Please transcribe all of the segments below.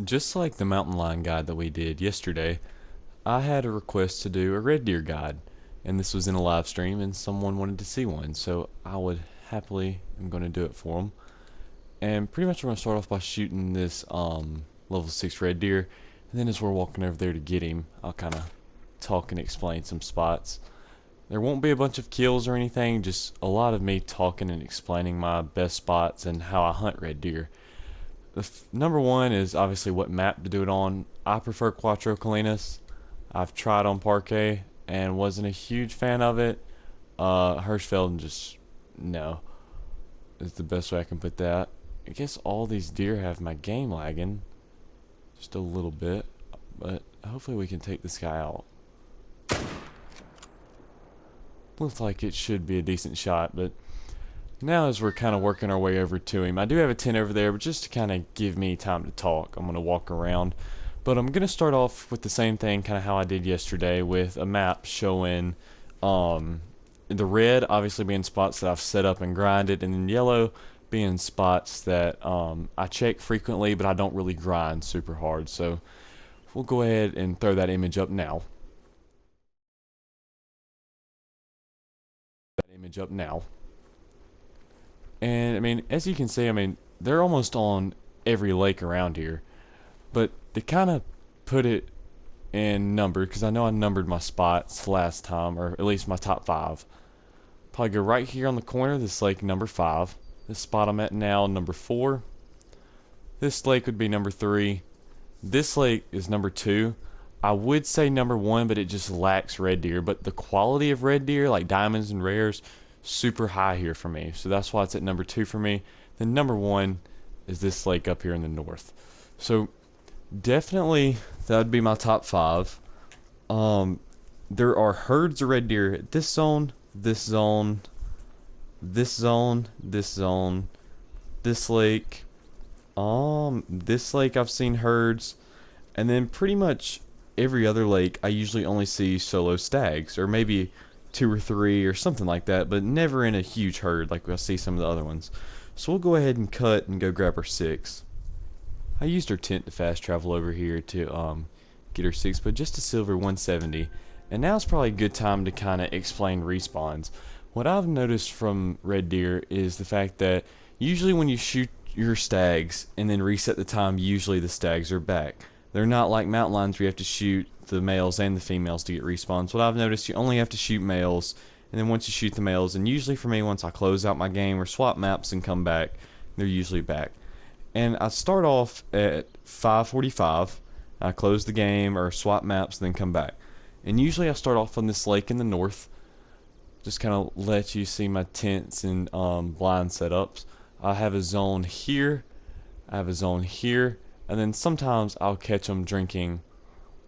Just like the mountain lion guide that we did yesterday, I had a request to do a red deer guide, and this was in a live stream, and someone wanted to see one, so I would happily am going to do it for them. And pretty much we're going to start off by shooting this level 6 red deer, and then as we're walking over there to get him, I'll kind of talk and explain some spots. There won't be a bunch of kills or anything, just a lot of me talking and explaining my best spots and how I hunt red deer. Number one is obviously what map to do it on. I prefer Cuatro Colinas. I've tried on Parquet and wasn't a huge fan of it. Hirschfeld just no is the best way I can put that. I guess all these deer have my game lagging just a little bit, but hopefully we can take this guy out. Looks like it should be a decent shot, but now as we're kind of working our way over to him, I do have a tent over there, but just to kind of give me time to talk, I'm going to walk around. But I'm going to start off with the same thing, kind of how I did yesterday, with a map showing the red obviously being spots that I've set up and grinded, and then yellow being spots that I check frequently, but I don't really grind super hard. So we'll go ahead and throw that image up now. And I mean, as you can see, I mean, they're almost on every lake around here. But to kind of put it in number, because I know I numbered my spots last time, or at least my top five. Probably go right here on the corner, this lake number 5. This spot I'm at now, number 4. This lake would be number 3. This lake is number 2. I would say number 1, but it just lacks red deer. But the quality of red deer, like diamonds and rares, super high here for me. So that's why it's at number 2 for me. Then number 1 is this lake up here in the north. So definitely that would be my top 5. There are herds of red deer at this zone, this zone, this zone, this zone, this lake. This lake I've seen herds, and then pretty much every other lake I usually only see solo stags, or maybe 2 or 3 or something like that, but never in a huge herd like I see some of the other ones. So we'll go ahead and cut and go grab our 6. I used her tent to fast travel over here to get her 6, but just a silver 170. And now's probably a good time to kind of explain respawns. What I've noticed from red deer is the fact that usually when you shoot your stags and then reset the time, usually the stags are back. They're not like mountain lions where you have to shoot the males and the females to get respawns. What I've noticed, you only have to shoot males, and then once you shoot the males, and usually for me, once I close out my game or swap maps and come back, they're usually back. And I start off at 5:45. I close the game or swap maps, then come back. And usually I start off on this lake in the north. Just kind of let you see my tents and blind setups. I have a zone here. I have a zone here. And then sometimes I'll catch them drinking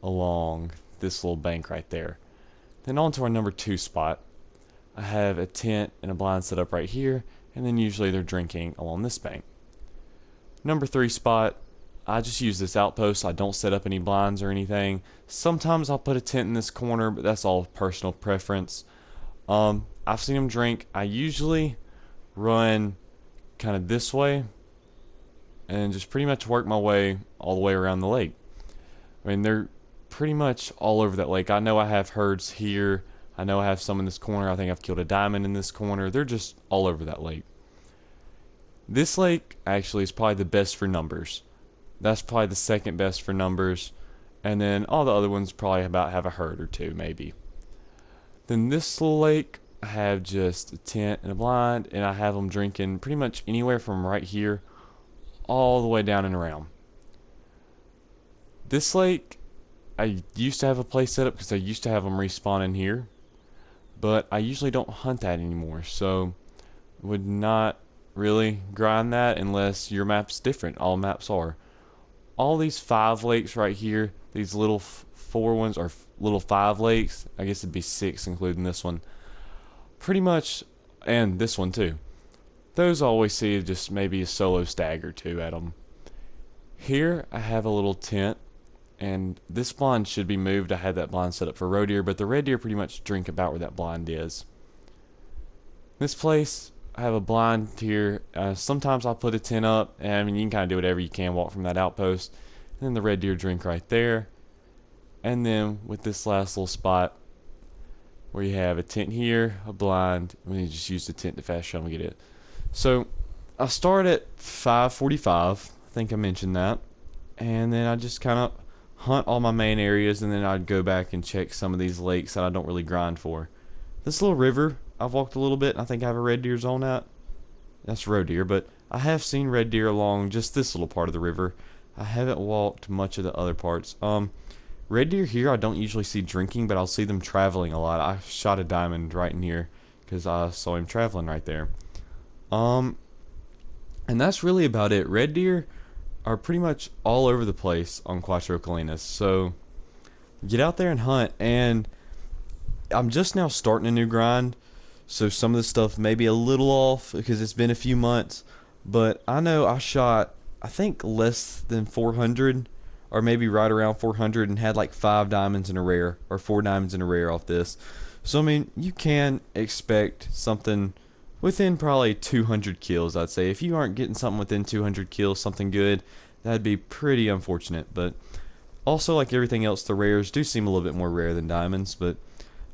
along this little bank right there. Then on to our number 2 spot. I have a tent and a blind setup right here. And then usually they're drinking along this bank. Number 3 spot, I just use this outpost. I don't set up any blinds or anything. Sometimes I'll put a tent in this corner, but that's all personal preference. I've seen them drink. I usually run kind of this way and just pretty much work my way all the way around the lake. I mean, they're pretty much all over that lake. I know I have herds here. I know I have some in this corner. I think I've killed a diamond in this corner. They're just all over that lake. This lake actually is probably the best for numbers. That's probably the second best for numbers. And then all the other ones probably about have a herd or 2 maybe. Then this little lake, I have just a tent and a blind, and I have them drinking pretty much anywhere from right here all the way down and around. This lake, I used to have a place set up because I used to have them respawn in here, but I usually don't hunt that anymore, so would not really grind that unless your map's different. All maps are. All these 5 lakes right here, these little 4 ones are little 5 lakes. I guess it'd be 6 including this one. Pretty much, and this one too. Those I always see just maybe a solo stag or 2 at them. Here I have a little tent, and this blind should be moved. I had that blind set up for roe deer, but the red deer pretty much drink about where that blind is. This place, I have a blind here. Sometimes I'll put a tent up, and I mean, you can kind of do whatever you can, walk from that outpost. and then the red deer drink right there. And then with this last little spot where you have a tent here, a blind, and you just use the tent to fast show them get it. So I start at 5:45. I think I mentioned that, and then I just kind of hunt all my main areas, and then I'd go back and check some of these lakes that I don't really grind for. This little river, I've walked a little bit, and I think I have a red deer zone at. That's roe deer, but I have seen red deer along just this little part of the river. I haven't walked much of the other parts. Red deer here I don't usually see drinking, but I'll see them traveling a lot. I shot a diamond right in here because I saw him traveling right there. Um, and that's really about it. Red deer are pretty much all over the place on Cuatro Colinas. So get out there and hunt. And I'm just now starting a new grind, so some of the stuff may be a little off because it's been a few months. But I know I shot, I think, less than 400, or maybe right around 400, and had like 5 diamonds in a rare, or 4 diamonds in a rare off this. So I mean, you can expect something within probably 200 kills, I'd say. If you aren't getting something within 200 kills, something good, that'd be pretty unfortunate. But also, like everything else, the rares do seem a little bit more rare than diamonds. But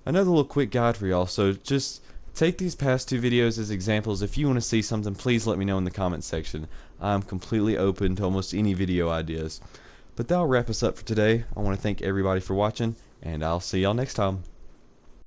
another little quick guide for y'all. So just take these past 2 videos as examples. If you want to see something, please let me know in the comments section. I'm completely open to almost any video ideas. But that'll wrap us up for today. I want to thank everybody for watching, and I'll see y'all next time.